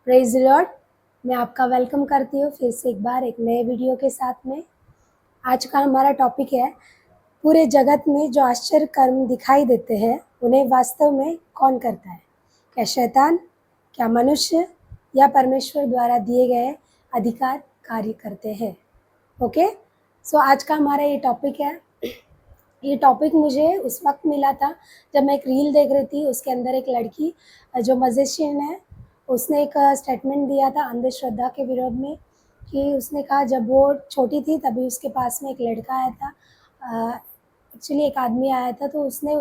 Praise the Lord. मैं आपका welcome करती हूँ फिर से एक बार एक नए वीडियो के साथ में। आज का हमारा टॉपिक है, पूरे जगत में जो आश्चर्य कर्म दिखाई देते हैं उन्हें वास्तव में कौन करता है? क्या शैतान, क्या मनुष्य या परमेश्वर द्वारा दिए गए अधिकार कार्य करते हैं? ओके, सो आज का हमारा ये टॉपिक है। ये टॉपिक मुझे उस वक्त मिला था जब मैं एक रील देख रही थी। उसके अंदर एक लड़की जो मजिशियन है, उसने एक स्टेटमेंट दिया था अंधश्रद्धा के विरोध में, कि उसने कहा जब वो छोटी थी तभी उसके पास में एक लड़का आया था, एक्चुअली एक आदमी आया था, तो उसने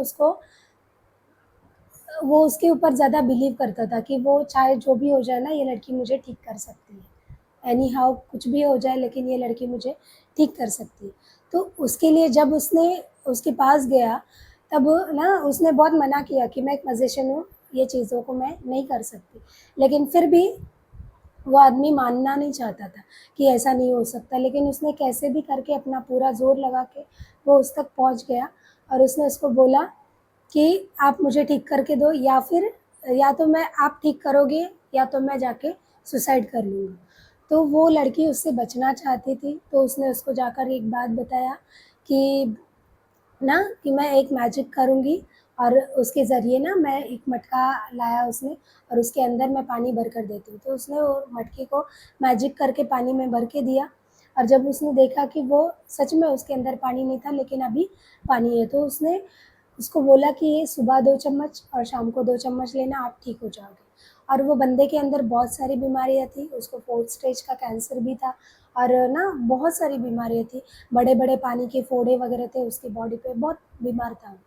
वो उसके ऊपर ज़्यादा बिलीव करता था कि वो चाहे जो भी हो जाए ना, ये लड़की मुझे ठीक कर सकती है। एनी हाउ कुछ भी हो जाए लेकिन ये लड़की मुझे ठीक कर सकती है। तो उसके लिए जब उसने उसके पास गया, तब ना उसने बहुत मना किया कि मैं एक म्यूजिशियन हूँ, ये चीज़ों को मैं नहीं कर सकती। लेकिन फिर भी वो आदमी मानना नहीं चाहता था कि ऐसा नहीं हो सकता, लेकिन उसने कैसे भी करके अपना पूरा ज़ोर लगा के वो उस तक पहुँच गया और उसने उसको बोला कि आप मुझे ठीक करके दो, या फिर या तो मैं आप ठीक करोगे या तो मैं जाके सुसाइड कर लूँगा। तो वो लड़की उससे बचना चाहती थी, तो उसने उसको जाकर एक बात बताया कि ना कि मैं एक मैजिक करूँगी और उसके ज़रिए ना मैं एक मटका लाया उसने और उसके अंदर मैं पानी भर कर देती हूँ। तो उसने वो मटके को मैजिक करके पानी में भर के दिया और जब उसने देखा कि वो सच में उसके अंदर पानी नहीं था लेकिन अभी पानी है, तो उसने उसको बोला कि ये सुबह 2 चम्मच और शाम को 2 चम्मच लेना, आप ठीक हो जाओगे। और वो बंदे के अंदर बहुत सारी बीमारियाँ थी, उसको 4th स्टेज का कैंसर भी था और ना बहुत सारी बीमारियाँ थी, बड़े-बड़े पानी के फोड़े वगैरह थे उसकी बॉडी पे, बहुत बीमार था।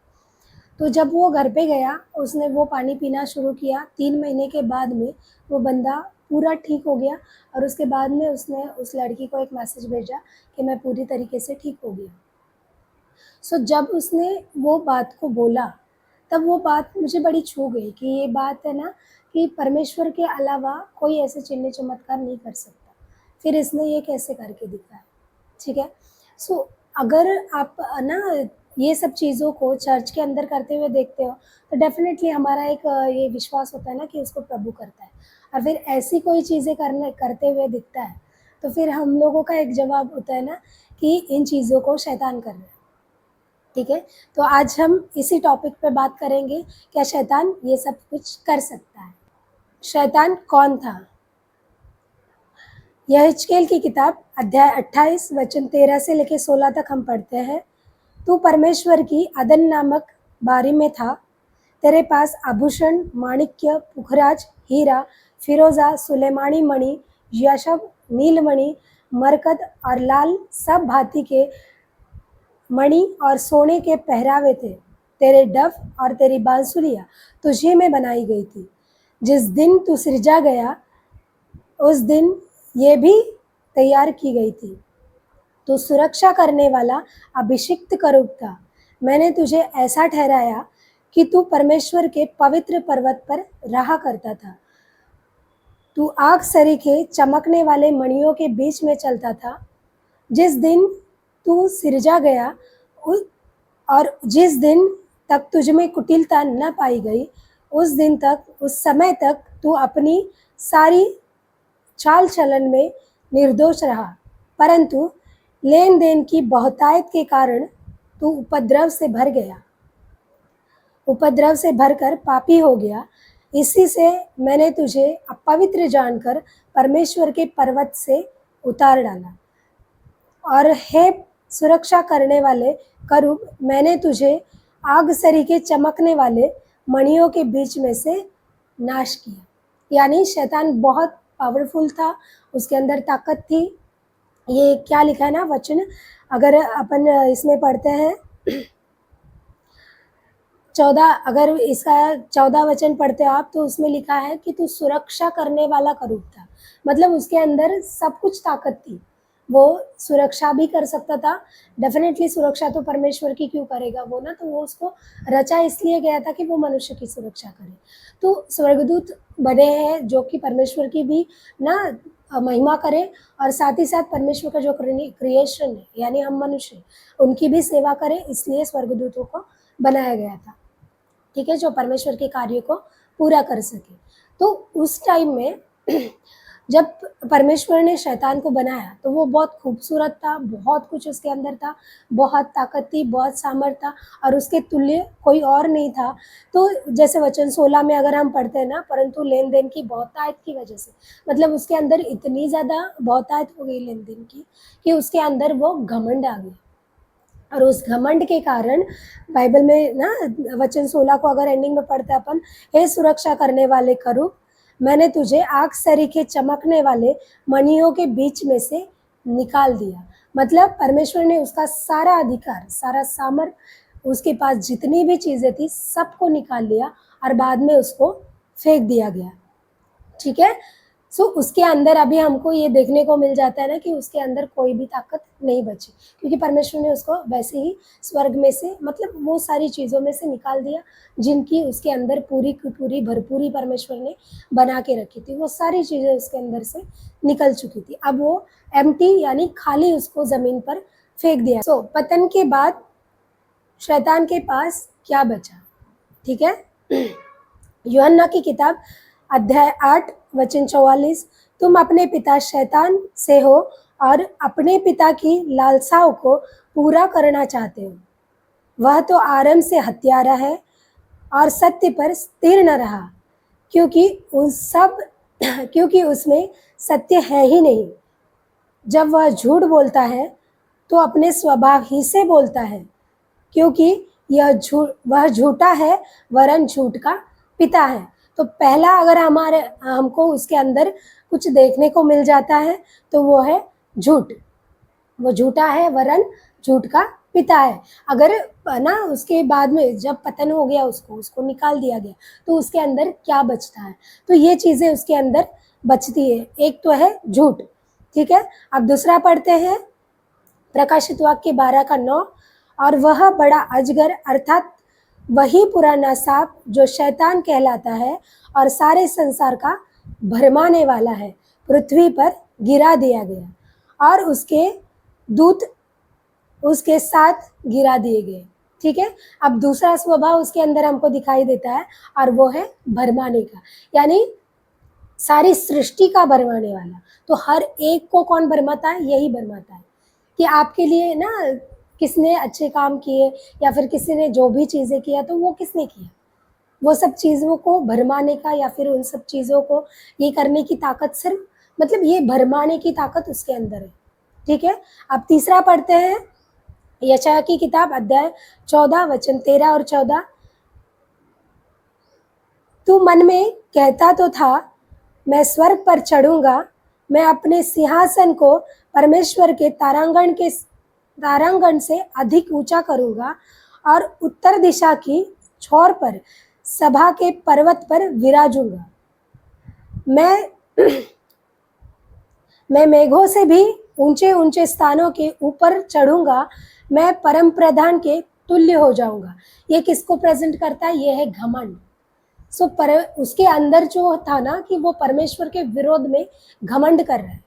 तो जब वो घर पे गया, उसने वो पानी पीना शुरू किया, 3 महीने के बाद में वो बंदा पूरा ठीक हो गया और उसके बाद में उसने उस लड़की को एक मैसेज भेजा कि मैं पूरी तरीके से ठीक हो गया। सो जब उसने वो बात को बोला, तब वो बात मुझे बड़ी छू गई कि ये बात है ना कि परमेश्वर के अलावा कोई ऐसे चिन्ह चमत्कार नहीं कर सकता। फिर इसने ये कैसे करके दिखाया, ठीक है? सो अगर आप ना ये सब चीज़ों को चर्च के अंदर करते हुए देखते हो, तो डेफ़िनेटली हमारा एक ये विश्वास होता है ना कि उसको प्रभु करता है। और फिर ऐसी कोई चीज़ें करते हुए दिखता है, तो फिर हम लोगों का एक जवाब होता है ना कि इन चीज़ों को शैतान कर रहा है। ठीक है, तो आज हम इसी टॉपिक पे बात करेंगे, क्या शैतान ये सब कुछ कर सकता है? शैतान कौन था? यहेजकेल की किताब अध्याय 28 वचन 13 से लेकर 16 तक हम पढ़ते हैं। तू परमेश्वर की अदन नामक बारी में था, तेरे पास आभूषण, माणिक्य, पुखराज, हीरा, फिरोजा, सुलेमानी मणि, यशब, नीलमणि, मरकत और लाल सब भांति के मणि और सोने के पहरावे थे। तेरे डफ और तेरी बांसुरियाँ तुझे में बनाई गई थी। जिस दिन तू सृजा गया उस दिन ये भी तैयार की गई थी। तू सुरक्षा करने वाला अभिषिक्त करूब था। मैंने तुझे ऐसा ठहराया कि तू परमेश्वर के पवित्र पर्वत पर रहा करता था। तू आग सरीखे चमकने वाले मणियों के बीच में चलता था। जिस दिन तू सिरजा गया और जिस दिन तक तुझ में कुटिलता न पाई गई, उस दिन तक, उस समय तक तू अपनी सारी चाल चलन में निर्दोष रहा। परंतु लेन देन की बहुतायत के कारण तू उपद्रव से भर गया, उपद्रव से भरकर पापी हो गया। इसी से मैंने तुझे अपवित्र जानकर परमेश्वर के पर्वत से उतार डाला। और हे सुरक्षा करने वाले करूब, मैंने तुझे आग सरीखे चमकने वाले मणियों के बीच में से नाश किया। यानी शैतान बहुत पावरफुल था, उसके अंदर ताकत थी। ये क्या लिखा है ना वचन, अगर अपन इसमें पढ़ते हैं 14, अगर इसका 14 वचन पढ़ते हो आप, तो उसमें लिखा है कि तू सुरक्षा करने वाला करूब था। मतलब उसके अंदर सब कुछ ताकत थी, वो सुरक्षा भी कर सकता था। डेफिनेटली सुरक्षा तो परमेश्वर की क्यों करेगा वो ना, तो वो उसको रचा इसलिए गया था कि वो मनुष्य की सुरक्षा करे। तो स्वर्गदूत बने हैं जो कि परमेश्वर की भी ना महिमा करें और साथ ही साथ परमेश्वर का जो क्रिएशन है यानी हम मनुष्य, उनकी भी सेवा करें, इसलिए स्वर्गदूतों को बनाया गया था। ठीक है, जो परमेश्वर के कार्य को पूरा कर सके। तो उस टाइम में जब परमेश्वर ने शैतान को बनाया तो वो बहुत खूबसूरत था, बहुत कुछ उसके अंदर था, बहुत ताकत थी, बहुत सामर्थ था और उसके तुल्य कोई और नहीं था। तो जैसे वचन 16 में अगर हम पढ़ते हैं ना, परंतु लेन-देन की बहुतायत की वजह से, मतलब उसके अंदर इतनी ज़्यादा बहुतायत हो गई लेन-देन की कि उसके अंदर वो घमंड आ गया। और उस घमंड के कारण बाइबल में ना वचन 16 को अगर एंडिंग में पढ़ते हैं अपन, हे सुरक्षा करने वाले करूब, मैंने तुझे आग सरीखे चमकने वाले मणियों के बीच में से निकाल दिया। मतलब परमेश्वर ने उसका सारा अधिकार, सारा सामर्थ, उसके पास जितनी भी चीज़ें थी सबको निकाल लिया और बाद में उसको फेंक दिया गया। ठीक है। सो उसके अंदर अभी हमको ये देखने को मिल जाता है ना कि उसके अंदर कोई भी ताकत नहीं बची, क्योंकि परमेश्वर ने उसको वैसे ही स्वर्ग में से, मतलब वो सारी चीज़ों में से निकाल दिया जिनकी उसके अंदर पूरी की पूरी भरपूरी परमेश्वर ने बना के रखी थी। वो सारी चीज़ें उसके अंदर से निकल चुकी थी। अब वो एम्प्टी यानी खाली उसको ज़मीन पर फेंक दिया। सो पतन के बाद शैतान के पास क्या बचा? ठीक है। यूहन्ना की किताब अध्याय 8 वचन 44, तुम अपने पिता शैतान से हो और अपने पिता की लालसाओं को पूरा करना चाहते हो। वह तो आरंभ से हत्यारा है और सत्य पर स्थिर न रहा, क्योंकि उस सब क्योंकि उसमें सत्य है ही नहीं। जब वह झूठ बोलता है तो अपने स्वभाव ही से बोलता है, क्योंकि वह झूठा है वरन झूठ का पिता है। तो पहला अगर हमको उसके अंदर कुछ देखने को मिल जाता है तो वो है झूठ। वो झूठा है वरन झूठ का पिता है। अगर ना उसके बाद में जब पतन हो गया, उसको निकाल दिया गया, तो उसके अंदर क्या बचता है? तो ये चीज़ें उसके अंदर बचती है। एक तो है झूठ। ठीक है। अब दूसरा पढ़ते हैं प्रकाशित वाक्य 12 का 9, और वह बड़ा अजगर अर्थात वही पुराना सांप जो शैतान कहलाता है और सारे संसार का भरमाने वाला है, पृथ्वी पर गिरा दिया गया और उसके दूत उसके साथ गिरा दिए गए। ठीक है। अब दूसरा स्वभाव उसके अंदर हमको दिखाई देता है और वो है भरमाने का, यानी सारी सृष्टि का भरमाने वाला। तो हर एक को कौन भरमाता है? यही भरमाता है कि आपके लिए ना किसने अच्छे काम किए या फिर किसी ने जो भी चीज़ें किया, तो वो किसने किया? वो सब चीज़ों को भरमाने का या फिर उन सब चीज़ों को ये करने की ताकत सिर्फ, मतलब ये भरमाने की ताकत उसके अंदर है। ठीक है। अब तीसरा पढ़ते हैं यशायाह की किताब अध्याय 14 वचन 13 और 14, तू मन में कहता तो था मैं स्वर्ग पर चढ़ूंगा, मैं अपने सिंहासन को परमेश्वर के तारांगण से अधिक ऊंचा करूंगा और उत्तर दिशा की छोर पर सभा के पर्वत पर विराजूंगा। मैं मैं मेघों से भी ऊंचे ऊंचे स्थानों के ऊपर चढ़ूंगा, मैं परम प्रधान के तुल्य हो जाऊंगा। ये किसको प्रेजेंट करता है? ये है घमंड। पर उसके अंदर जो था ना कि वो परमेश्वर के विरोध में घमंड कर रहा है।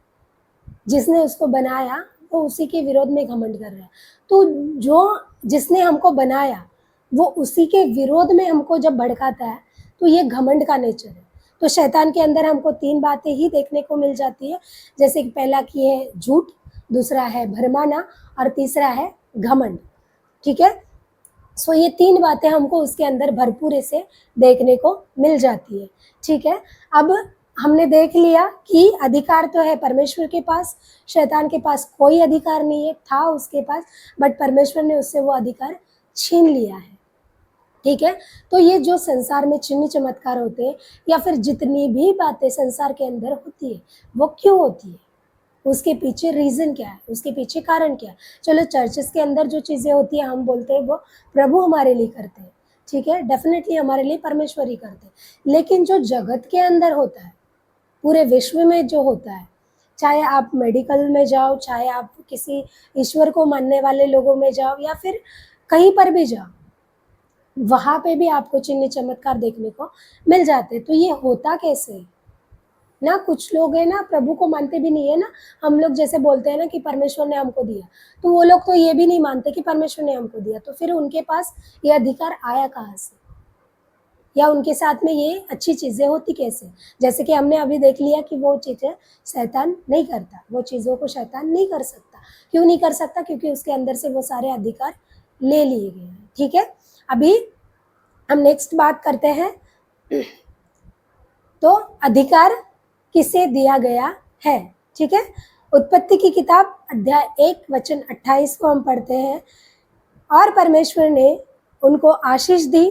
जिसने उसको बनाया वो उसी के विरोध में घमंड कर रहा है। तो जो जिसने हमको बनाया वो उसी के विरोध में हमको जब भड़काता है, तो ये घमंड का नेचर है। तो शैतान के अंदर हमको 3 बातें ही देखने को मिल जाती है, जैसे कि पहला की है झूठ, दूसरा है भरमाना और तीसरा है घमंड। ठीक है। सो ये 3 बातें हमको उसके अंदर भरपूर से देखने को मिल जाती है। ठीक है। अब हमने देख लिया कि अधिकार तो है परमेश्वर के पास, शैतान के पास कोई अधिकार नहीं है, था उसके पास, बट परमेश्वर ने उससे वो अधिकार छीन लिया है। ठीक है। तो ये जो संसार में चिन्ह चमत्कार होते हैं या फिर जितनी भी बातें संसार के अंदर होती है, वो क्यों होती है? उसके पीछे रीज़न क्या है? उसके पीछे कारण क्या है? चलो चर्चेस के अंदर जो चीज़ें होती हैं हम बोलते हैं वो प्रभु हमारे लिए करते हैं। ठीक है। डेफिनेटली हमारे लिए परमेश्वर ही करते हैं। लेकिन जो जगत के अंदर होता है, पूरे विश्व में जो होता है, चाहे आप मेडिकल में जाओ, चाहे आप किसी ईश्वर को मानने वाले लोगों में जाओ या फिर कहीं पर भी जाओ, वहाँ पे भी आपको चिन्ह चमत्कार देखने को मिल जाते हैं। तो ये होता कैसे है? ना कुछ लोग हैं ना प्रभु को मानते भी नहीं है ना, हम लोग जैसे बोलते हैं ना कि परमेश्वर ने हमको दिया, तो वो लोग तो ये भी नहीं मानते कि परमेश्वर ने हमको दिया, तो फिर उनके पास ये अधिकार आया कहाँ से? या उनके साथ में ये अच्छी चीज़ें होती कैसे। जैसे कि हमने अभी देख लिया कि वो चीज़ें शैतान नहीं करता, वो चीज़ों को शैतान नहीं कर सकता। क्यों नहीं कर सकता? क्योंकि उसके अंदर से वो सारे अधिकार ले लिए गए हैं। ठीक है, अभी हम नेक्स्ट बात करते हैं। तो अधिकार किसे दिया गया है? ठीक है, उत्पत्ति की किताब अध्याय 1 वचन 28 को हम पढ़ते हैं। और परमेश्वर ने उनको आशीष दी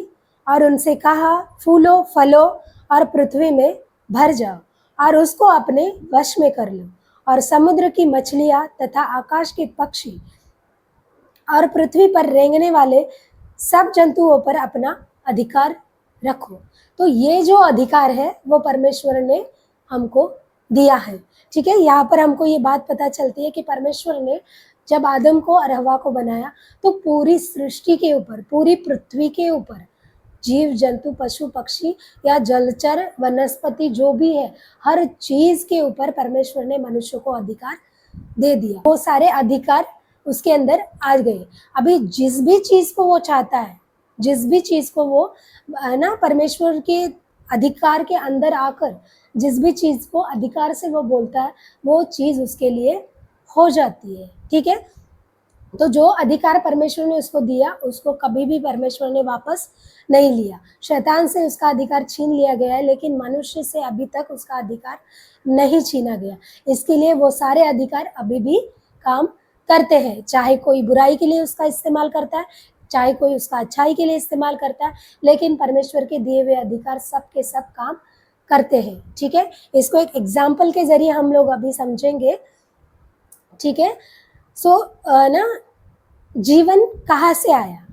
और उनसे कहा, फूलो फलो और पृथ्वी में भर जाओ और उसको अपने वश में कर लो, और समुद्र की मछलियाँ तथा आकाश के पक्षी और पृथ्वी पर रेंगने वाले सब जंतुओं पर अपना अधिकार रखो। तो ये जो अधिकार है वो परमेश्वर ने हमको दिया है। ठीक है, यहाँ पर हमको ये बात पता चलती है कि परमेश्वर ने जब आदम को और हवा को बनाया तो पूरी सृष्टि के ऊपर, पूरी पृथ्वी के ऊपर जीव जंतु पशु पक्षी या जलचर वनस्पति जो भी है, हर चीज के ऊपर परमेश्वर ने मनुष्य को अधिकार दे दिया। वो सारे अधिकार उसके अंदर आ गए। अभी जिस भी चीज को वो चाहता है, जिस भी चीज को वो ना परमेश्वर के अधिकार के अंदर आकर जिस भी चीज को अधिकार से वो बोलता है, वो चीज उसके लिए हो जाती है। ठीक है, तो जो अधिकार परमेश्वर ने उसको दिया, उसको कभी भी परमेश्वर ने वापस नहीं लिया। शैतान से उसका अधिकार छीन लिया गया है, लेकिन मनुष्य से अभी तक उसका अधिकार नहीं छीना गया। इसके लिए वो सारे अधिकार अभी भी काम करते हैं। चाहे कोई बुराई के लिए उसका इस्तेमाल करता है, चाहे कोई उसका अच्छाई के लिए इस्तेमाल करता है, लेकिन परमेश्वर के दिए हुए अधिकार सब के सब काम करते हैं। ठीक है, इसको एक एग्जाम्पल के जरिए हम लोग अभी समझेंगे। ठीक है, सो ना जीवन कहाँ से आया?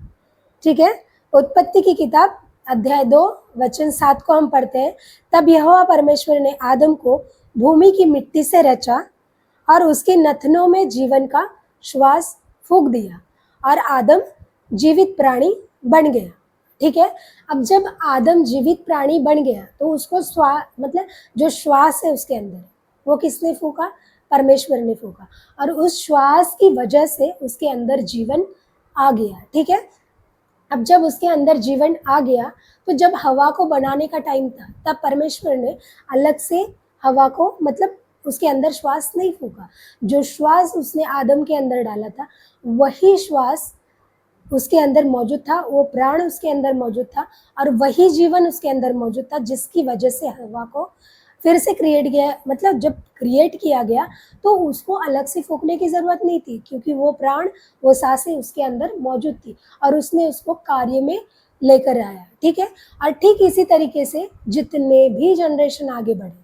ठीक है, उत्पत्ति की किताब अध्याय 2 वचन 7 को हम पढ़ते हैं। तब यहोवा परमेश्वर ने आदम को भूमि की मिट्टी से रचा और उसके नथनों में जीवन का श्वास फूंक दिया और आदम जीवित प्राणी बन गया। ठीक है, अब जब आदम जीवित प्राणी बन गया तो उसको मतलब जो श्वास है उसके अंदर, वो किसने फूंका? परमेश्वर ने फूंका, और उस श्वास की वजह से उसके अंदर जीवन आ गया। ठीक है, अब जब उसके अंदर जीवन आ गया तो जब हवा को बनाने का टाइम था, तब परमेश्वर ने अलग से हवा को मतलब उसके अंदर श्वास नहीं फूंका। जो श्वास उसने आदम के अंदर डाला था, वही श्वास उसके अंदर मौजूद था, वो प्राण उसके अंदर मौजूद था, और वही जीवन उसके अंदर मौजूद था, जिसकी वजह से हवा को फिर से क्रिएट किया। मतलब जब क्रिएट किया गया तो उसको अलग से फूंकने की ज़रूरत नहीं थी, क्योंकि वो प्राण, वो सांसें उसके अंदर मौजूद थी और उसने उसको कार्य में लेकर आया। ठीक है, और ठीक इसी तरीके से जितने भी जनरेशन आगे बढ़े,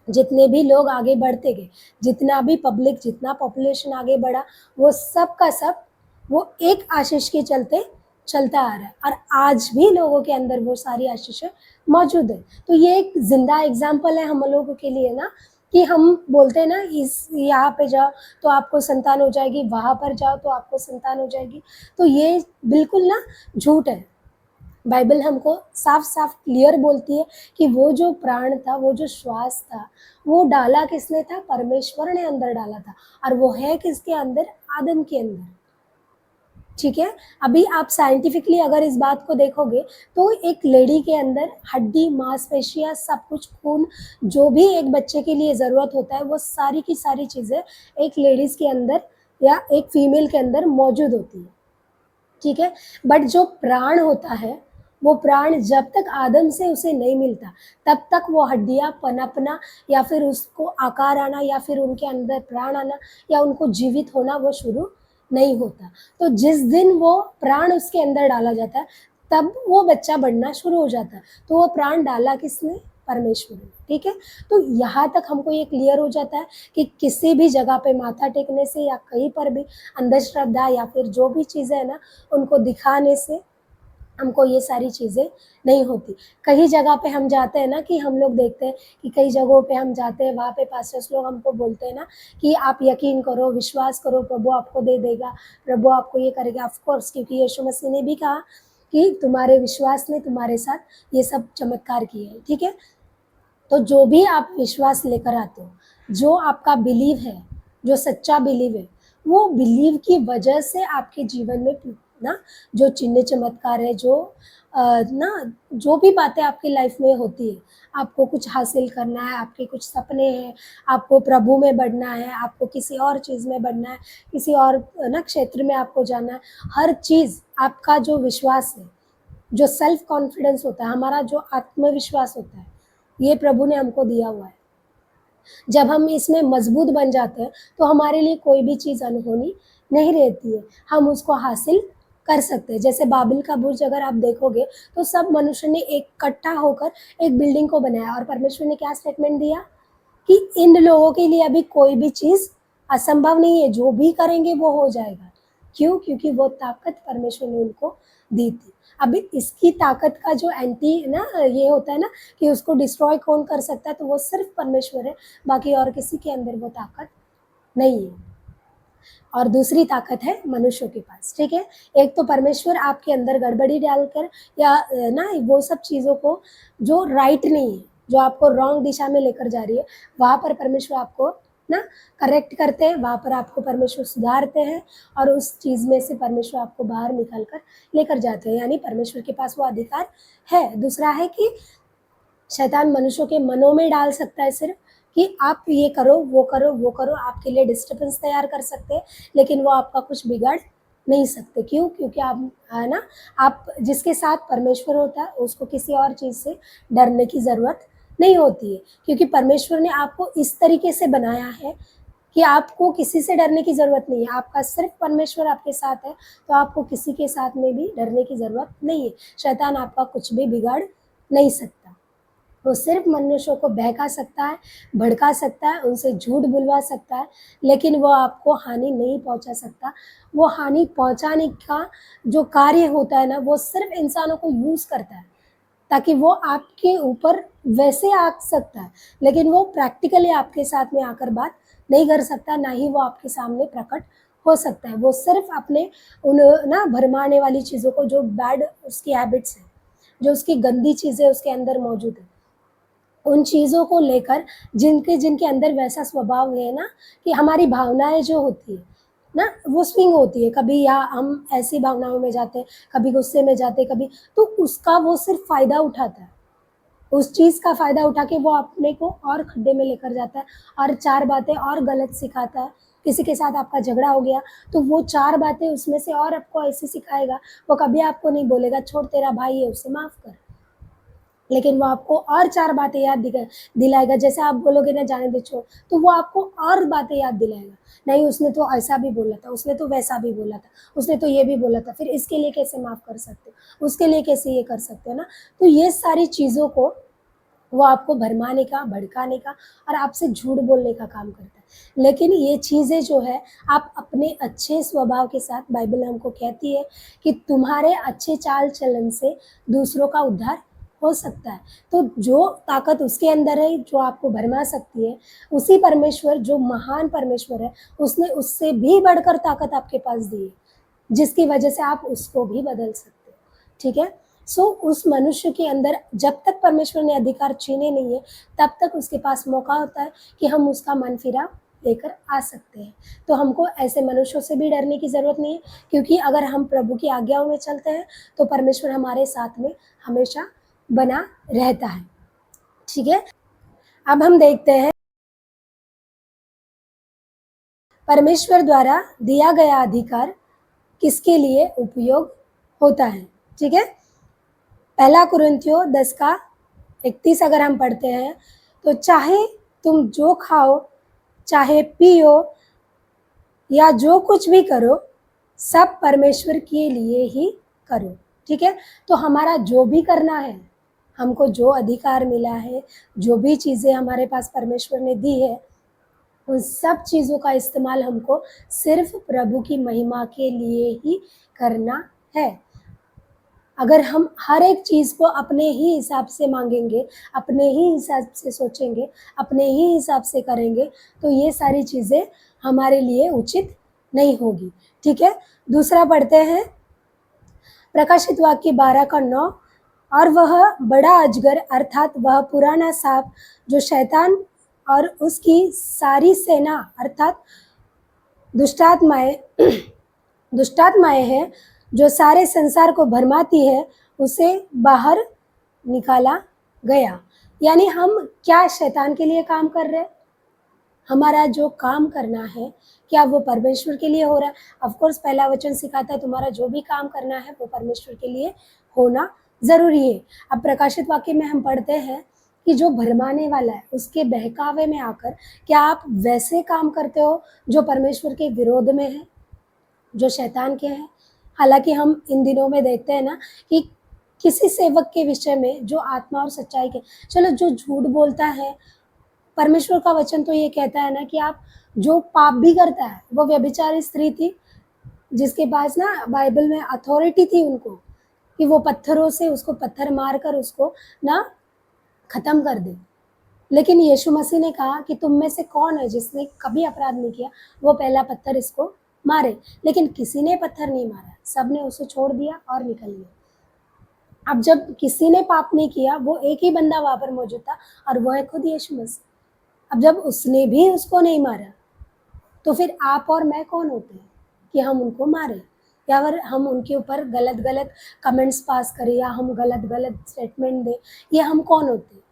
जितने भी लोग आगे बढ़ते गए, जितना भी पब्लिक, जितना पॉपुलेशन आगे बढ़ा, वो सब का सब वो एक आशीष के चलते चलता आ रहा है, और आज भी लोगों के अंदर वो सारी आशीषें मौजूद है। तो ये एक जिंदा एग्जाम्पल है हम लोगों के लिए ना, कि हम बोलते हैं ना, इस यहाँ पे जाओ तो आपको संतान हो जाएगी, वहाँ पर जाओ तो आपको संतान हो जाएगी, तो ये बिल्कुल ना झूठ है। बाइबल हमको साफ साफ क्लियर बोलती है कि वो जो प्राण था, वो जो श्वास था, वो डाला किसने था? परमेश्वर ने अंदर डाला था, और वो है किसके अंदर? आदम के अंदर। ठीक है, अभी आप साइंटिफिकली अगर इस बात को देखोगे तो एक लेडी के अंदर हड्डी, मांसपेशियां, सब कुछ, खून, जो भी एक बच्चे के लिए ज़रूरत होता है, वो सारी की सारी चीज़ें एक लेडीज़ के अंदर या एक फीमेल के अंदर मौजूद होती है। ठीक है, बट जो प्राण होता है, वो प्राण जब तक आदम से उसे नहीं मिलता, तब तक वो हड्डियां पनपना या फिर उसको आकार आना या फिर उनके अंदर प्राण आना या उनको जीवित होना वो शुरू नहीं होता। तो जिस दिन वो प्राण उसके अंदर डाला जाता है, तब वो बच्चा बढ़ना शुरू हो जाता है। तो वो प्राण डाला किसने? परमेश्वर ने। ठीक है, तो यहाँ तक हमको ये क्लियर हो जाता है कि किसी भी जगह पे माथा टेकने से या कहीं पर भी अंधश्रद्धा या फिर जो भी चीज़ें है ना, उनको दिखाने से हमको ये सारी चीज़ें नहीं होती। कई जगह पे हम जाते हैं ना, कि हम लोग देखते हैं कि कई जगहों पे हम जाते हैं, वहाँ पे पास्टर्स लोग हमको बोलते हैं ना कि आप यकीन करो, विश्वास करो, प्रभु आपको दे देगा, प्रभु आपको ये करेगा। ऑफ कोर्स, क्योंकि यीशु मसीह ने भी कहा कि तुम्हारे विश्वास ने तुम्हारे साथ ये सब चमत्कार किए हैं। ठीक है, तो जो भी आप विश्वास लेकर आते हो, जो आपका बिलीव है, जो सच्चा बिलीव है, वो बिलीव की वजह से आपके जीवन में ना जो चिन्ह चमत्कार है, जो ना जो भी बातें आपकी लाइफ में होती है, आपको कुछ हासिल करना है, आपके कुछ सपने हैं, आपको प्रभु में बढ़ना है, आपको किसी और चीज़ में बढ़ना है, किसी और ना क्षेत्र में आपको जाना है, हर चीज़ आपका जो विश्वास है, जो सेल्फ कॉन्फिडेंस होता है, हमारा जो आत्मविश्वास होता है, ये प्रभु ने हमको दिया हुआ है। जब हम इसमें मजबूत बन जाते हैं तो हमारे लिए कोई भी चीज़ अनहोनी नहीं रहती है, हम उसको हासिल कर सकते हैं। जैसे बाबिल का बुर्ज अगर आप देखोगे तो सब मनुष्य ने इकट्ठा होकर एक बिल्डिंग को बनाया और परमेश्वर ने क्या स्टेटमेंट दिया कि इन लोगों के लिए अभी कोई भी चीज़ असंभव नहीं है, जो भी करेंगे वो हो जाएगा। क्यों? क्योंकि वो ताकत परमेश्वर ने उनको दी थी। अभी इसकी ताकत का जो एंटी ना ये होता है ना कि उसको डिस्ट्रॉय कौन कर सकता है, तो वो सिर्फ परमेश्वर है, बाकी और किसी के अंदर वो ताकत नहीं है। और दूसरी ताकत है मनुष्यों के पास, ठीक है? एक तो परमेश्वर आपके अंदर गड़बड़ी डालकर या ना वो सब चीज़ों को जो राइट नहीं है, जो आपको रॉन्ग दिशा में लेकर जा रही है, वहाँ पर परमेश्वर आपको ना करेक्ट करते हैं, वहाँ पर आपको परमेश्वर सुधारते हैं और उस चीज़ में से परमेश्वर आपको बाहर निकाल कर लेकर जाते हैं, यानी परमेश्वर के पास वो अधिकार है। दूसरा है कि शैतान मनुष्यों के मनों में डाल सकता है सिर्फ कि आप ये करो, वो करो, वो करो, आपके लिए डिस्टर्बेंस तैयार कर सकते हैं, लेकिन वो आपका कुछ बिगाड़ नहीं सकते। क्यों? क्योंकि आप है ना, आप जिसके साथ परमेश्वर होता है, उसको किसी और चीज़ से डरने की ज़रूरत नहीं होती है, क्योंकि परमेश्वर ने आपको इस तरीके से बनाया है कि आपको किसी से डरने की ज़रूरत नहीं है। आपका सिर्फ परमेश्वर आपके साथ है, तो आपको किसी के साथ में भी डरने की ज़रूरत नहीं है। शैतान आपका कुछ भी बिगाड़ नहीं सकता। वो सिर्फ मनुष्यों को बहका सकता है, भड़का सकता है, उनसे झूठ बुलवा सकता है, लेकिन वो आपको हानि नहीं पहुंचा सकता। वो हानि पहुंचाने का जो कार्य होता है ना, वो सिर्फ इंसानों को यूज़ करता है ताकि वो आपके ऊपर वैसे आ सकता है, लेकिन वो प्रैक्टिकली आपके साथ में आकर बात नहीं कर सकता, ना ही वो आपके सामने प्रकट हो सकता है। वो सिर्फ अपने उन ना भरमाने वाली चीज़ों को, जो बैड उसकी हैबिट्स हैं, जो उसकी गंदी चीज़ें उसके अंदर मौजूद है, उन चीज़ों को लेकर जिनके जिनके अंदर वैसा स्वभाव है ना कि हमारी भावनाएँ जो होती है ना, वो स्विंग होती है, कभी या हम ऐसी भावनाओं में जाते हैं, कभी गुस्से में जाते हैं, कभी तो उसका वो सिर्फ फ़ायदा उठाता है। उस चीज़ का फ़ायदा उठा के वो अपने को और खड्डे में लेकर जाता है और 4 बातें और गलत सिखाता है। किसी के साथ आपका झगड़ा हो गया, तो वो 4 बातें उसमें से और आपको ऐसी सिखाएगा, वो कभी आपको नहीं बोलेगा छोड़ तेरा भाई है उसे माफ़ कर। लेकिन वो आपको और 4 बातें याद दिलाएगा, जैसे आप बोलोगे ना जाने दे छोड़, तो वो आपको और बातें याद दिलाएगा। नहीं उसने तो ऐसा भी बोला था, उसने तो वैसा भी बोला था, उसने तो ये भी बोला था, फिर इसके लिए कैसे माफ़ कर सकते हो? उसके लिए कैसे ये कर सकते हो ना? तो ये सारी चीज़ों को वो आपको भरमाने का, भड़काने का और आपसे झूठ बोलने का काम करता है। लेकिन ये चीज़ें जो है आप अपने अच्छे स्वभाव के साथ, बाइबल हमको कहती है कि तुम्हारे अच्छे चाल-चलन से दूसरों का उद्धार हो सकता है। तो जो ताकत उसके अंदर है, जो आपको भरमा सकती है, उसी परमेश्वर जो महान परमेश्वर है, उसने उससे भी बढ़कर ताकत आपके पास दी है, जिसकी वजह से आप उसको भी बदल सकते हो। ठीक है? उस मनुष्य के अंदर जब तक परमेश्वर ने अधिकार छीने नहीं है, तब तक उसके पास मौका होता है कि हम उसका मन फिराव लेकर आ सकते हैं। तो हमको ऐसे मनुष्यों से भी डरने की ज़रूरत नहीं है, क्योंकि अगर हम प्रभु की आज्ञाओं में चलते हैं, तो परमेश्वर हमारे साथ में हमेशा बना रहता है। ठीक है? अब हम देखते हैं परमेश्वर द्वारा दिया गया अधिकार किसके लिए उपयोग होता है। ठीक है? पहला कुरिन्थियों 10 का 31 अगर हम पढ़ते हैं, तो चाहे तुम जो खाओ, चाहे पियो या जो कुछ भी करो, सब परमेश्वर के लिए ही करो। ठीक है? तो हमारा जो भी करना है, हमको जो अधिकार मिला है, जो भी चीज़ें हमारे पास परमेश्वर ने दी है, उन सब चीज़ों का इस्तेमाल हमको सिर्फ प्रभु की महिमा के लिए ही करना है। अगर हम हर एक चीज़ को अपने ही हिसाब से मांगेंगे, अपने ही हिसाब से सोचेंगे, अपने ही हिसाब से करेंगे, तो ये सारी चीज़ें हमारे लिए उचित नहीं होगी। ठीक है? दूसरा पढ़ते हैं प्रकाशित वाक्य 12 का 9, और वह बड़ा अजगर अर्थात वह पुराना सांप जो शैतान और उसकी सारी सेना अर्थात दुष्टात्माएं दुष्टात्माएं हैं, जो सारे संसार को भरमाती है, उसे बाहर निकाला गया। यानी हम क्या शैतान के लिए काम कर रहे हैं? हमारा जो काम करना है, क्या वो परमेश्वर के लिए हो रहा है? ऑफ कोर्स पहला वचन सिखाता है तुम्हारा जो भी काम करना है वो परमेश्वर के लिए होना ज़रूरी है। अब प्रकाशित वाक्य में हम पढ़ते हैं कि जो भरमाने वाला है उसके बहकावे में आकर क्या आप वैसे काम करते हो जो परमेश्वर के विरोध में है, जो शैतान के हैं? हालाँकि हम इन दिनों में देखते हैं ना कि किसी सेवक के विषय में जो आत्मा और सच्चाई के, चलो जो झूठ बोलता है, परमेश्वर का वचन तो ये कहता है ना कि आप जो पाप भी करता है, वो व्यभिचारी स्त्री थी जिसके पास ना बाइबल में अथॉरिटी थी उनको कि वो पत्थरों से उसको पत्थर मार कर उसको ना खत्म कर दे। लेकिन यीशु मसीह ने कहा कि तुम में से कौन है जिसने कभी अपराध नहीं किया, वो पहला पत्थर इसको मारे। लेकिन किसी ने पत्थर नहीं मारा, सबने उसे छोड़ दिया और निकल गए। अब जब किसी ने पाप नहीं किया, वो एक ही बंदा वहां पर मौजूद था और वो है खुद यीशु मसीह। अब जब उसने भी उसको नहीं मारा, तो फिर आप और मैं कौन होते हैं कि हम उनको मारें या फिर हम उनके ऊपर गलत गलत कमेंट्स पास करें या हम गलत गलत स्टेटमेंट दें? ये हम कौन होते हैं?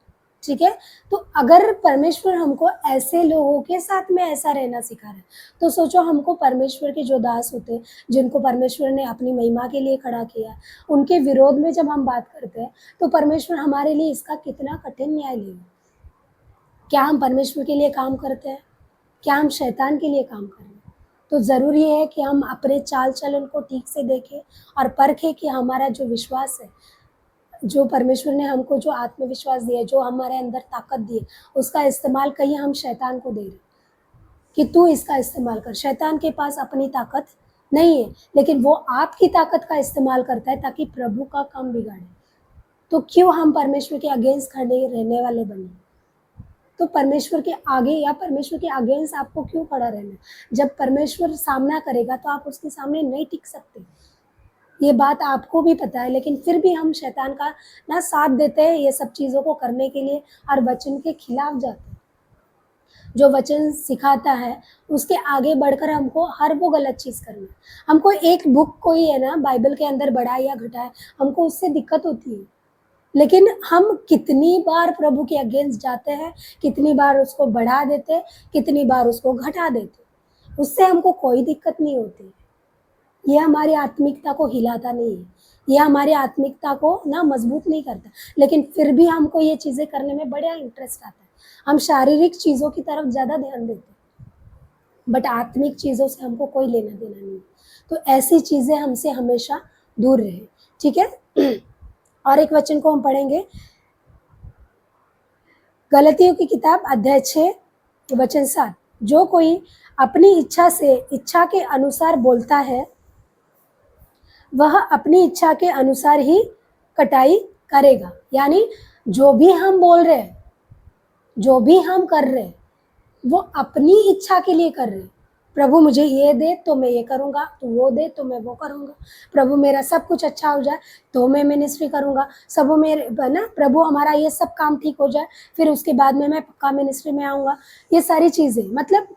ठीक है। तो अगर परमेश्वर हमको ऐसे लोगों के साथ में ऐसा रहना सिखा रहा है, तो सोचो हमको परमेश्वर के जो दास होते हैं, जिनको परमेश्वर ने अपनी महिमा के लिए खड़ा किया, उनके विरोध में जब हम बात करते हैं, तो परमेश्वर हमारे लिए इसका कितना कठिन न्याय लेगा। क्या हम परमेश्वर के लिए काम करते हैं? क्या हम शैतान के लिए काम कर रहे हैं? तो ज़रूरी है कि हम अपने चाल चलन को ठीक से देखें और परखें कि हमारा जो विश्वास है, जो परमेश्वर ने हमको जो आत्मविश्वास दिया है, जो हमारे अंदर ताकत दी है, उसका इस्तेमाल कहीं हम शैतान को दे रहे हैं कि तू इसका इस्तेमाल कर। शैतान के पास अपनी ताकत नहीं है, लेकिन वो आपकी ताकत का इस्तेमाल करता है ताकि प्रभु का काम बिगाड़े। तो क्यों हम परमेश्वर के अगेंस्ट खड़े रहने वाले बने? तो परमेश्वर के आगे या परमेश्वर के अगेंस्ट आपको क्यों खड़ा रहना है? जब परमेश्वर सामना करेगा तो आप उसके सामने नहीं टिक सकते। ये बात आपको भी पता है, लेकिन फिर भी हम शैतान का ना साथ देते हैं ये सब चीज़ों को करने के लिए और वचन के खिलाफ जाते हैं। जो वचन सिखाता है उसके आगे बढ़कर हमको हर वो गलत चीज़ करना है। हमको एक बुक कोई है ना बाइबल के अंदर बढ़ाए या घटाए, हमको उससे दिक्कत होती है। लेकिन हम कितनी बार प्रभु के अगेंस्ट जाते हैं, कितनी बार उसको बढ़ा देते हैं, कितनी बार उसको घटा देते हैं। उससे हमको कोई दिक्कत नहीं होती। ये हमारी आत्मिकता को हिलाता नहीं है, ये हमारी आत्मिकता को ना मजबूत नहीं करता। लेकिन फिर भी हमको ये चीज़ें करने में बड़ा इंटरेस्ट आता है। हम शारीरिक चीज़ों की तरफ ज़्यादा ध्यान देते हैं, बट आत्मिक चीज़ों से हमको कोई लेना देना नहीं है। तो ऐसी चीज़ें हमसे हमेशा दूर रहे, ठीक है। और एक वचन को हम पढ़ेंगे, गलतियों की किताब अध्याय 6 वचन 7। जो कोई अपनी इच्छा से इच्छा के अनुसार बोलता है, वह अपनी इच्छा के अनुसार ही कटाई करेगा। यानी जो भी हम बोल रहे हैं, जो भी हम कर रहे हैं, वो अपनी इच्छा के लिए कर रहे हैं। प्रभु मुझे ये दे तो मैं ये करूँगा, तू वो दे तो मैं वो करूँगा। प्रभु मेरा सब कुछ अच्छा हो जाए तो मैं मिनिस्ट्री करूँगा। सब मेरे ना प्रभु हमारा ये सब काम ठीक हो जाए, फिर उसके बाद में मैं पक्का मिनिस्ट्री में आऊँगा। ये सारी चीज़ें मतलब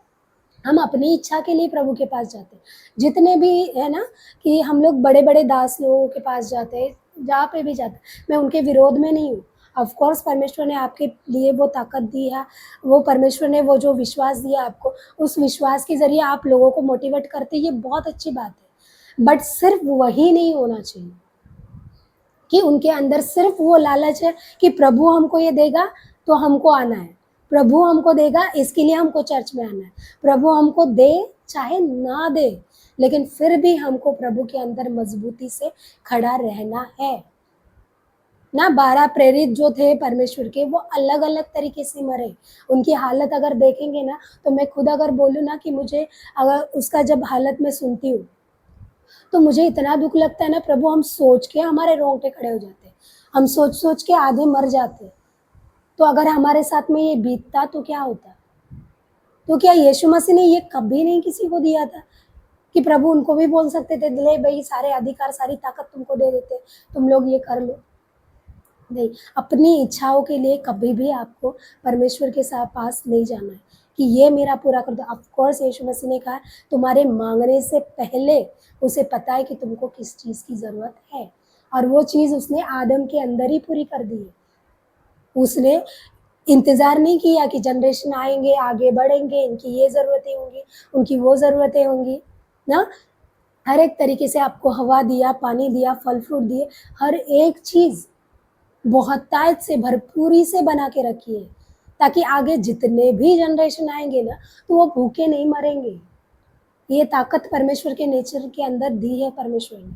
हम अपनी इच्छा के लिए प्रभु के पास जाते हैं। जितने भी है ना कि हम लोग बड़े-बड़े दास लोगों के पास जाते हैं, जहाँ पे भी जाते हैं, मैं उनके विरोध में नहीं हूँ। ऑफ कोर्स परमेश्वर ने आपके लिए वो ताकत दी है, वो परमेश्वर ने वो जो विश्वास दिया आपको, उस विश्वास के ज़रिए आप लोगों को मोटिवेट करते हैं, ये बहुत अच्छी बात है। बट सिर्फ वही नहीं होना चाहिए कि उनके अंदर सिर्फ वो लालच है कि प्रभु हमको ये देगा तो हमको आना है, प्रभु हमको देगा इसके लिए हमको चर्च में आना है, प्रभु हमको दे चाहे ना दे, लेकिन फिर भी हमको प्रभु के अंदर मजबूती से खड़ा रहना है ना। 12 प्रेरित जो थे परमेश्वर के, वो अलग अलग तरीके से मरे। उनकी हालत अगर देखेंगे ना, तो मैं खुद अगर बोलूँ ना कि मुझे अगर उसका जब हालत मैं सुनती हूँ तो मुझे इतना दुख लगता है ना प्रभु, हम सोच के हमारे रोंगटे खड़े हो जाते हैं, हम सोच सोच के आधे मर जाते हैं। तो अगर हमारे साथ में ये बीतता तो क्या होता? तो क्या यीशु मसीह ने ये कभी नहीं किसी को दिया था कि प्रभु उनको भी बोल सकते थे ले भाई सारे अधिकार सारी ताकत तुमको दे देते, तुम लोग ये कर लो? नहीं, अपनी इच्छाओं के लिए कभी भी आपको परमेश्वर के साथ पास नहीं जाना है कि ये मेरा पूरा कर दो। ऑफ कोर्स यीशु मसीह ने कहा तुम्हारे मांगने से पहले उसे पता है कि तुमको किस चीज़ की ज़रूरत है, और वो चीज़ उसने आदम के अंदर ही पूरी कर दी है। उसने इंतज़ार नहीं किया कि जनरेशन आएँगे, आगे बढ़ेंगे, इनकी ये ज़रूरतें होंगी, उनकी वो ज़रूरतें होंगी, ना? हर एक तरीके से आपको हवा दिया, पानी दिया, फल-फ्रूट दिए, हर एक चीज़ बहुतायत से, भरपूरी से बना के रखी है, ताकि आगे जितने भी जनरेशन आएँगे ना, तो वो भूखे नहीं मरेंगे। ये ताकत परमेश्वर के नेचर के अंदर दी है परमेश्वर ने।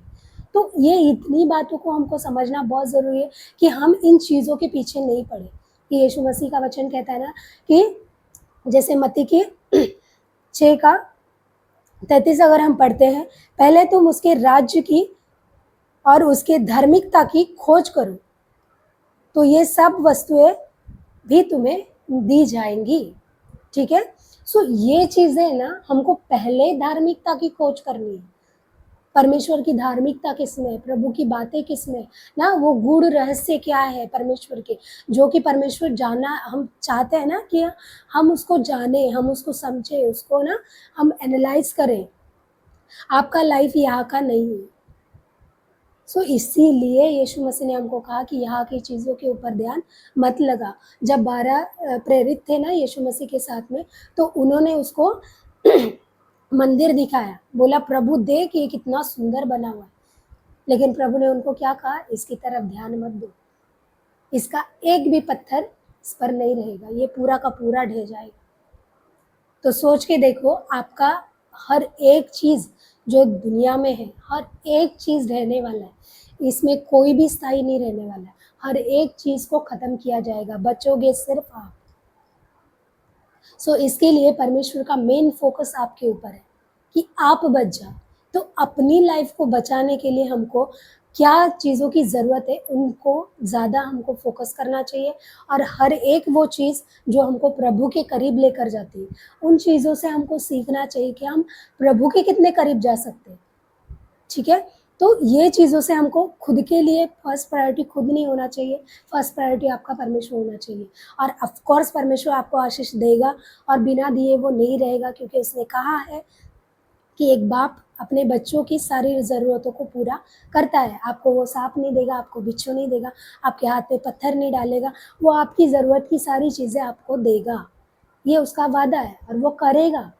तो ये इतनी बातों को हमको समझना बहुत ज़रूरी है कि हम इन चीज़ों के पीछे नहीं पड़े। कि यीशु मसीह का वचन कहता है ना कि जैसे मत्ती की 6 का 33 अगर हम पढ़ते हैं, पहले तुम उसके राज्य की और उसके धार्मिकता की खोज करो, तो ये सब वस्तुएँ भी तुम्हें दी जाएँगी। ठीक है? सो ये चीज़ें ना हमको पहले धार्मिकता की खोज करनी है। परमेश्वर की धार्मिकता किसमें है, प्रभु की बातें किसमें है, ना वो गूढ़ रहस्य क्या है परमेश्वर के, जो कि परमेश्वर जानना हम चाहते हैं ना कि हम उसको जाने, हम उसको समझे, उसको ना हम एनालाइज़ करें। आपका लाइफ यहाँ का नहीं है। सो इसीलिए यीशु मसीह ने हमको कहा कि यहाँ की चीज़ों के ऊपर ध्यान मत लगा। जब 12 प्रेरित थे ना यीशु मसीह के साथ में, तो उन्होंने उसको मंदिर दिखाया, बोला प्रभु देख ये कितना सुंदर बना हुआ है। लेकिन प्रभु ने उनको क्या कहा, इसकी तरफ ध्यान मत दो, इसका एक भी पत्थर इस पर नहीं रहेगा, ये पूरा का पूरा ढह जाएगा। तो सोच के देखो, आपका हर एक चीज़ जो दुनिया में है, हर एक चीज़ रहने वाला है, इसमें कोई भी स्थायी नहीं रहने वाला है। हर एक चीज़ को ख़त्म किया जाएगा, बचोगे सिर्फ आप। सो इसके लिए परमेश्वर का मेन फोकस आपके ऊपर है कि आप बच जाओ। तो अपनी लाइफ को बचाने के लिए हमको क्या चीज़ों की ज़रूरत है, उनको ज़्यादा हमको फोकस करना चाहिए और हर एक वो चीज़ जो हमको प्रभु के करीब लेकर जाती है, उन चीज़ों से हमको सीखना चाहिए कि हम प्रभु के कितने करीब जा सकते हैं। ठीक है? तो ये चीज़ों से हमको खुद के लिए फर्स्ट प्रायोरिटी खुद नहीं होना चाहिए, फर्स्ट प्रायोरिटी आपका परमेश्वर होना चाहिए। और ऑफ कोर्स परमेश्वर आपको आशीष देगा और बिना दिए वो नहीं रहेगा, क्योंकि उसने कहा है कि एक बाप अपने बच्चों की सारी ज़रूरतों को पूरा करता है। आपको वो साँप नहीं देगा, आपको बिच्छू नहीं देगा, आपके हाथ पे पत्थर नहीं डालेगा, वो आपकी ज़रूरत की सारी चीज़ें आपको देगा। ये उसका वादा है और वो करेगा।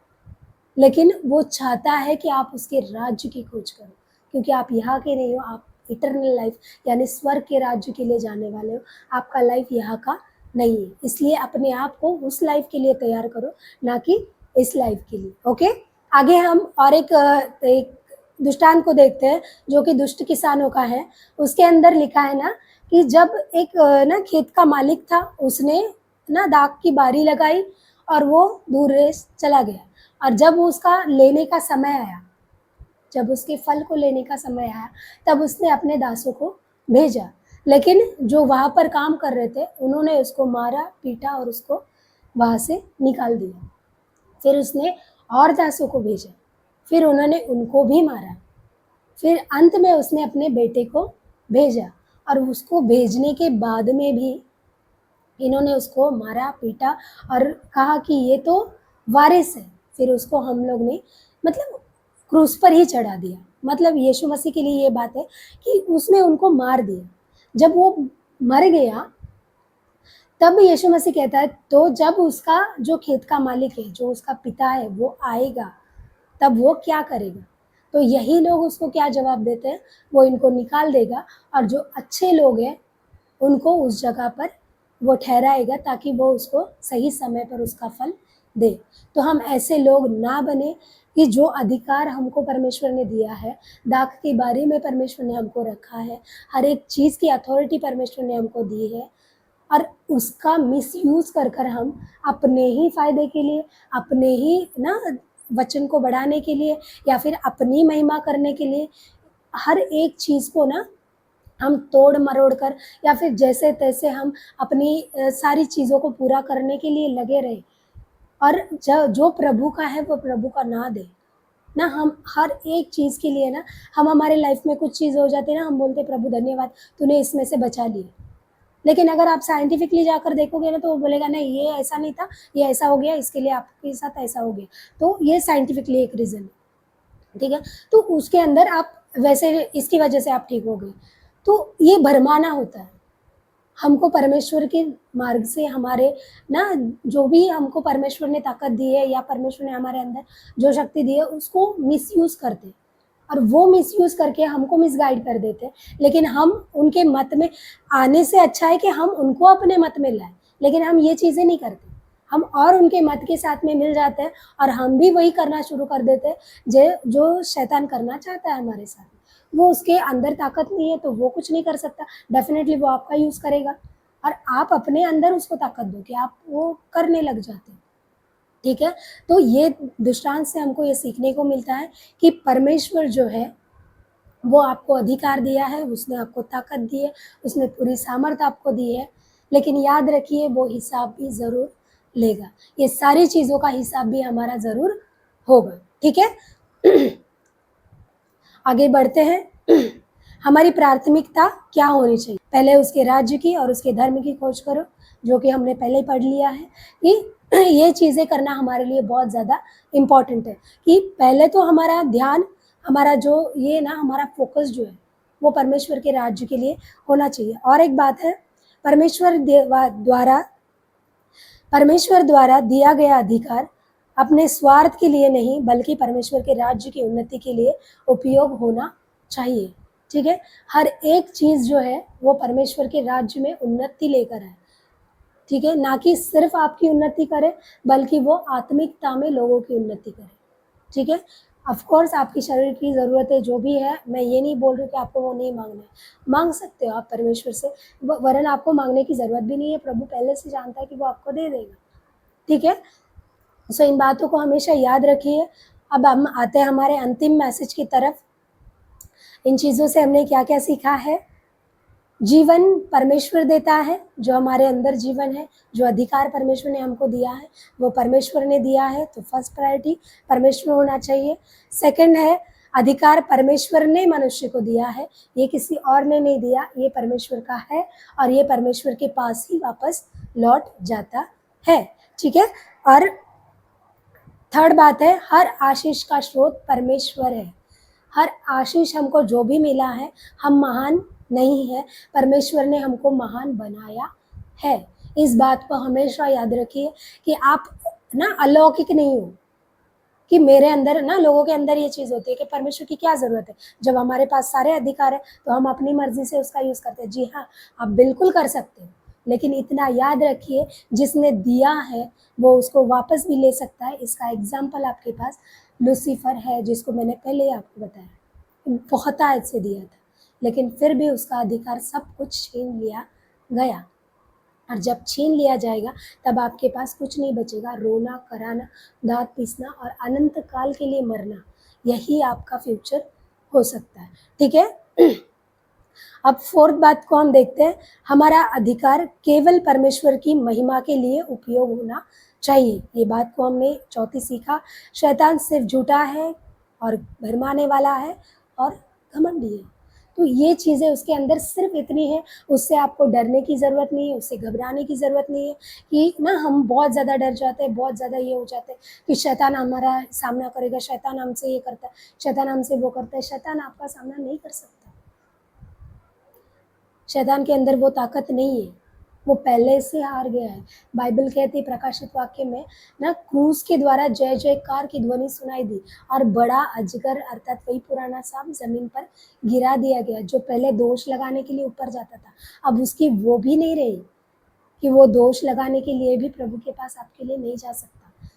लेकिन वो चाहता है कि आप उसके राज्य की खोज करो, क्योंकि आप यहाँ के नहीं हो, आप इटर्नल लाइफ यानी स्वर्ग के राज्य के लिए जाने वाले हो। आपका लाइफ यहाँ का नहीं है, इसलिए अपने आप को उस लाइफ के लिए तैयार करो, ना कि इस लाइफ के लिए। ओके, आगे हम और एक दृष्टांत को देखते हैं जो कि दुष्ट किसानों का है। उसके अंदर लिखा है ना कि जब एक ना खेत का मालिक था, उसने ना दाख की बारी लगाई और वो दूर चला गया। और जब उसका लेने का समय आया, जब उसके फल को लेने का समय आया, तब उसने अपने दासों को भेजा। लेकिन जो वहाँ पर काम कर रहे थे, उन्होंने उसको मारा, पीटा और उसको वहाँ से निकाल दिया। फिर उसने और दासों को भेजा, फिर उन्होंने उनको भी मारा। फिर अंत में उसने अपने बेटे को भेजा और उसको भेजने के बाद में भी इन्होंने उसको मारा, पीटा और कहा कि ये तो वारिस है। फिर उसको हम लोग ने मतलब क्रूस पर ही चढ़ा दिया। मतलब यीशु मसीह के लिए ये बात है कि उसने उनको मार दिया। जब वो मर गया, तब यीशु मसीह कहता है, तो जब उसका जो खेत का मालिक है, जो उसका पिता है, वो आएगा, तब वो क्या करेगा? तो यही लोग उसको क्या जवाब देते हैं, वो इनको निकाल देगा और जो अच्छे लोग हैं, उनको उस जगह पर वो ठहराएगा, ताकि वो उसको सही समय पर उसका फल दे। तो हम ऐसे लोग ना बने कि जो अधिकार हमको परमेश्वर ने दिया है, दाख की बारी में परमेश्वर ने हमको रखा है, हर एक चीज़ की अथॉरिटी परमेश्वर ने हमको दी है, और उसका मिसयूज़ कर हम अपने ही फ़ायदे के लिए, अपने ही ना वचन को बढ़ाने के लिए या फिर अपनी महिमा करने के लिए हर एक चीज़ को ना हम तोड़ मरोड़ कर या फिर जैसे तैसे हम अपनी सारी चीज़ों को पूरा करने के लिए लगे रहे, और जो प्रभु का है वो प्रभु का ना दे ना। हम हर एक चीज़ के लिए ना, हम हमारे लाइफ में कुछ चीज़ हो जाती है ना, हम बोलते प्रभु धन्यवाद तूने इसमें से बचा लिया। लेकिन अगर आप साइंटिफिकली जाकर देखोगे ना, तो वो बोलेगा नहीं ये ऐसा नहीं था, ये ऐसा हो गया, इसके लिए आपके साथ ऐसा हो गया। तो ये साइंटिफिकली एक रीज़न है, ठीक है? तो उसके अंदर आप वैसे इसकी वजह से आप ठीक हो गए। तो ये भरमाना होता है। हमको परमेश्वर के मार्ग से हमारे ना जो भी हमको परमेश्वर ने ताकत दी है या परमेश्वर ने हमारे अंदर जो शक्ति दी है उसको मिसयूज़ करते हैं और वो मिसयूज़ करके हमको मिसगाइड कर देते हैं। लेकिन हम उनके मत में आने से अच्छा है कि हम उनको अपने मत में लाएँ, लेकिन हम ये चीज़ें नहीं करते। हम और उनके मत के साथ में मिल जाते हैं और हम भी वही करना शुरू कर देते हैं जो शैतान करना चाहता है हमारे साथ। वो उसके अंदर ताकत नहीं है तो वो कुछ नहीं कर सकता, डेफ़िनेटली वो आपका यूज़ करेगा और आप अपने अंदर उसको ताकत दो कि आप वो करने लग जाते हैं। ठीक है? तो ये दृष्टांत से हमको ये सीखने को मिलता है कि परमेश्वर जो है, वो आपको अधिकार दिया है, उसने आपको ताकत दी है, उसने पूरी सामर्थ आपको दी है, लेकिन याद रखिए वो हिसाब भी ज़रूर लेगा। ये सारी चीज़ों का हिसाब भी हमारा ज़रूर होगा। ठीक है? आगे बढ़ते हैं। हमारी प्राथमिकता क्या होनी चाहिए? पहले उसके राज्य की और उसके धर्म की खोज करो, जो कि हमने पहले ही पढ़ लिया है कि ये चीज़ें करना हमारे लिए बहुत ज़्यादा इम्पोर्टेंट है कि पहले तो हमारा ध्यान, हमारा जो ये ना हमारा फ़ोकस जो है, वो परमेश्वर के राज्य के लिए होना चाहिए। और एक बात है, परमेश्वर परमेश्वर द्वारा दिया गया अधिकार अपने स्वार्थ के लिए नहीं बल्कि परमेश्वर के राज्य की उन्नति के लिए उपयोग होना चाहिए। ठीक है? हर एक चीज़ जो है वो परमेश्वर के राज्य में उन्नति लेकर आए। ठीक है? ना कि सिर्फ आपकी उन्नति करे बल्कि वो आत्मिकता में लोगों की उन्नति करे। ठीक है? ऑफ कोर्स आपकी शरीर की ज़रूरतें जो भी है, मैं ये नहीं बोल रही कि आपको वो नहीं माँगना है। माँग सकते हो आप परमेश्वर से, वरन आपको माँगने की ज़रूरत भी नहीं है, प्रभु पहले से जानता है कि वो आपको दे देगा। ठीक है? सो इन बातों को हमेशा याद रखिए। अब हम आते हैं हमारे अंतिम मैसेज की तरफ। इन चीज़ों से हमने क्या-क्या सीखा है? जीवन परमेश्वर देता है, जो हमारे अंदर जीवन है, जो अधिकार परमेश्वर ने हमको दिया है, वो परमेश्वर ने दिया है, तो फर्स्ट प्रायोरिटी परमेश्वर होना चाहिए। सेकंड है, अधिकार परमेश्वर ने मनुष्य को दिया है, ये किसी और ने नहीं दिया, ये परमेश्वर का है और ये परमेश्वर के पास ही वापस लौट जाता है। ठीक है? और थर्ड बात है, हर आशीष का स्रोत परमेश्वर है। हर आशीष हमको जो भी मिला है, हम महान नहीं है, परमेश्वर ने हमको महान बनाया है। इस बात को हमेशा याद रखिए कि आप ना अलौकिक नहीं हो, कि मेरे अंदर ना लोगों के अंदर ये चीज़ होती है कि परमेश्वर की क्या ज़रूरत है? जब हमारे पास सारे अधिकार है, तो हम अपनी मर्ज़ी से उसका यूज़ करते हैं। जी हाँ, आप बिल्कुल कर सकते हो, लेकिन इतना याद रखिए जिसने दिया है, वो उसको वापस भी ले सकता है। इसका एग्ज़ाम्पल आपके पास लूसीफ़र है, जिसको मैंने पहले ही आपको बताया। बहुतायत से दिया था, लेकिन फिर भी उसका अधिकार सब कुछ छीन लिया गया। और जब छीन लिया जाएगा तब आपके पास कुछ नहीं बचेगा, रोना, कराना, दाँत पीसना और अनंत काल के लिए मरना, यही आपका फ्यूचर हो सकता है। ठीक है? अब फोर्थ बात को हम देखते हैं, हमारा अधिकार केवल परमेश्वर की महिमा के लिए उपयोग होना चाहिए। ये बात को हमने चौथी सीखा, शैतान सिर्फ झूठा है और भरमाने वाला है और घमंडी है। तो ये चीज़ें उसके अंदर सिर्फ इतनी है, उससे आपको डरने की ज़रूरत नहीं है, उससे घबराने की ज़रूरत नहीं है कि ना हम बहुत ज़्यादा डर जाते हैं, बहुत ज़्यादा ये हो जाते हैं कि शैतान हमारा सामना करेगा, शैतान हमसे ये करता है, शैतान हमसे वो करता है। शैतान आपका सामना नहीं कर सकता। शैतान के अंदर वो ताकत नहीं है, वो पहले से हार गया है। बाइबल कहती है प्रकाशित वाक्य में ना, क्रूस के द्वारा जय जयकार की ध्वनि सुनाई दी और बड़ा अजगर अर्थात वही पुराना सांप ज़मीन पर गिरा दिया गया, जो पहले दोष लगाने के लिए ऊपर जाता था। अब उसकी वो भी नहीं रही कि वो दोष लगाने के लिए भी प्रभु के पास आपके लिए नहीं जा सकता,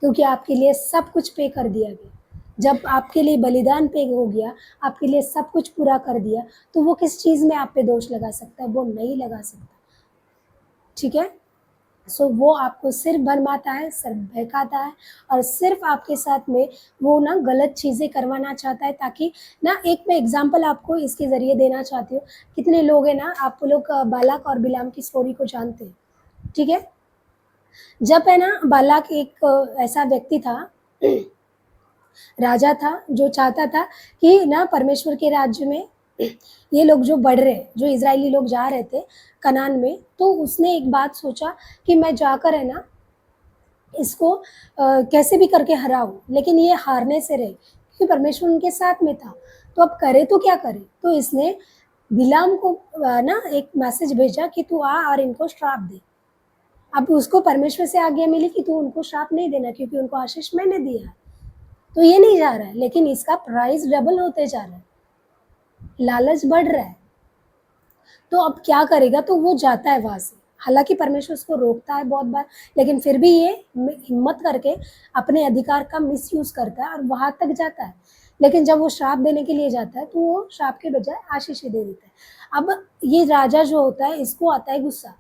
क्योंकि आपके लिए सब कुछ पे कर दिया गया। जब आपके लिए बलिदान पे हो गया, आपके लिए सब कुछ पूरा कर दिया, तो वो किस चीज़ में आप पे दोष लगा सकता है? वो नहीं लगा सकता। ठीक है? सो वो आपको सिर्फ भरमाता है, सिर्फ बहकाता है और सिर्फ आपके साथ में वो ना गलत चीज़ें करवाना चाहता है, ताकि ना एक मैं एग्ज़ाम्पल आपको इसके ज़रिए देना चाहती हूँ। कितने लोग हैं ना, आप लोग बालाक और बिलाम की स्टोरी को जानते हैं। ठीक है? जब है ना बालाक एक ऐसा व्यक्ति था, राजा था, जो चाहता था कि ना परमेश्वर के राज्य में ये लोग जो बढ़ रहे, जो इज़राइली लोग जा रहे थे कनान में, तो उसने एक बात सोचा कि मैं जाकर है ना इसको कैसे भी करके हराऊँ, लेकिन ये हारने से रहे, क्योंकि परमेश्वर उनके साथ में था। तो अब करे तो क्या करे? तो इसने बिलाम को ना एक मैसेज भेजा कि तू आ और इनको श्राप दे। अब उसको परमेश्वर से आज्ञा मिली कि तू उनको श्राप नहीं देना क्योंकि उनको आशीष मैंने दिया है। तो ये नहीं जा रहा है, लेकिन इसका प्राइस डबल होते जा रहा है, लालच बढ़ रहा है। तो अब क्या करेगा, तो वो जाता है वहाँ से। हालाँकि परमेश्वर उसको रोकता है बहुत बार, लेकिन फिर भी ये हिम्मत करके अपने अधिकार का मिसयूज़ करता है और वहाँ तक जाता है। लेकिन जब वो श्राप देने के लिए जाता है, तो वो श्राप के बजाय आशीष ही दे देता है। अब ये राजा जो होता है, इसको आता है गुस्सा,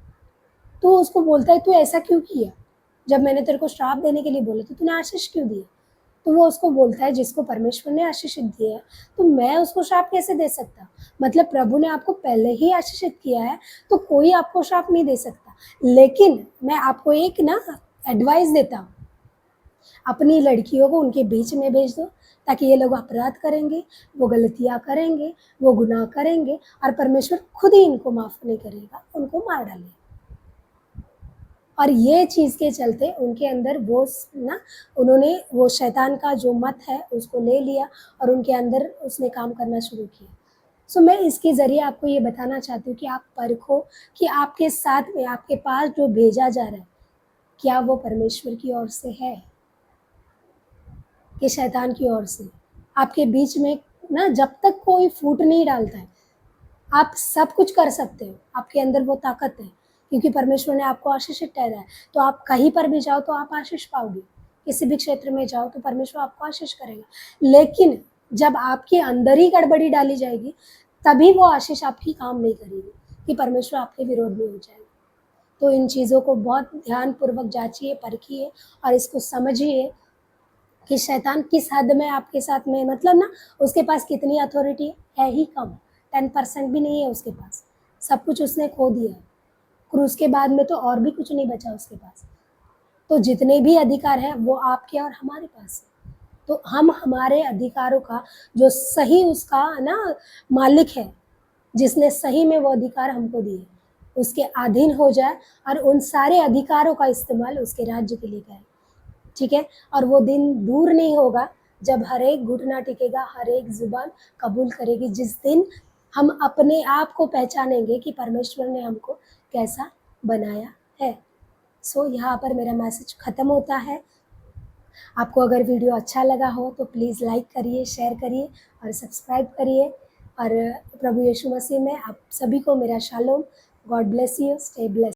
तो उसको बोलता है, "तू ऐसा क्यों किया? जब मैंने तेरे को श्राप देने के लिए बोला, तो तूने आशीष क्यों दिया?" तो वो उसको बोलता है, जिसको परमेश्वर ने आशीषित दिया है, तो मैं उसको श्राप कैसे दे सकता? मतलब प्रभु ने आपको पहले ही आशीषित किया है, तो कोई आपको श्राप नहीं दे सकता। लेकिन मैं आपको एक ना एडवाइस देता हूँ, अपनी लड़कियों को उनके बीच में भेज दो, ताकि ये लोग अपराध करेंगे, वो गलतियाँ करेंगे, वो गुनाह करेंगे और परमेश्वर खुद ही इनको माफ़ नहीं करेगा, उनको मार डालेगा। और ये चीज़ के चलते उनके अंदर वो ना उन्होंने वो शैतान का जो मत है उसको ले लिया और उनके अंदर उसने काम करना शुरू किया। सो मैं इसके ज़रिए आपको ये बताना चाहती हूँ कि आप परखो कि आपके साथ में आपके पास जो भेजा जा रहा है, क्या वो परमेश्वर की ओर से है कि शैतान की ओर से? आपके बीच में ना जब तक कोई फूट नहीं डालता है, आप सब कुछ कर सकते हो, आपके अंदर वो ताकत है, क्योंकि परमेश्वर ने आपको आशीषित ठहराया है। तो आप कहीं पर भी जाओ तो आप आशीष पाओगे, किसी भी क्षेत्र में जाओ तो परमेश्वर आपको आशीष करेगा। लेकिन जब आपके अंदर ही गड़बड़ी डाली जाएगी, तभी वो आशीष आपकी काम नहीं करेगी, कि परमेश्वर आपके विरोध में हो जाएगा। तो इन चीज़ों को बहुत ध्यानपूर्वक जाँचिए, परखिए और इसको समझिए कि शैतान किस हद में आपके साथ में, मतलब ना उसके पास कितनी अथॉरिटी है ही कम, 10% भी नहीं है उसके पास। सब कुछ उसने खो दिया है। क्रूस के बाद में तो और भी कुछ नहीं बचा उसके पास। तो जितने भी अधिकार हैं वो आपके और हमारे पास है। तो हम हमारे अधिकारों का जो सही उसका ना मालिक है, जिसने सही में वो अधिकार हमको दिए, उसके अधीन हो जाए और उन सारे अधिकारों का इस्तेमाल उसके राज्य के लिए करें। ठीक है? और वो दिन दूर नहीं होगा जब हर एक घुटना टेकेगा, हर एक ज़ुबान कबूल करेगी, जिस दिन हम अपने आप को पहचानेंगे कि परमेश्वर ने हमको कैसा बनाया है। सो यहाँ पर मेरा मैसेज ख़त्म होता है। आपको अगर वीडियो अच्छा लगा हो तो प्लीज़ लाइक करिए, शेयर करिए और सब्सक्राइब करिए। और प्रभु यीशु मसीह में आप सभी को मेरा shalom. God bless you, stay blessed.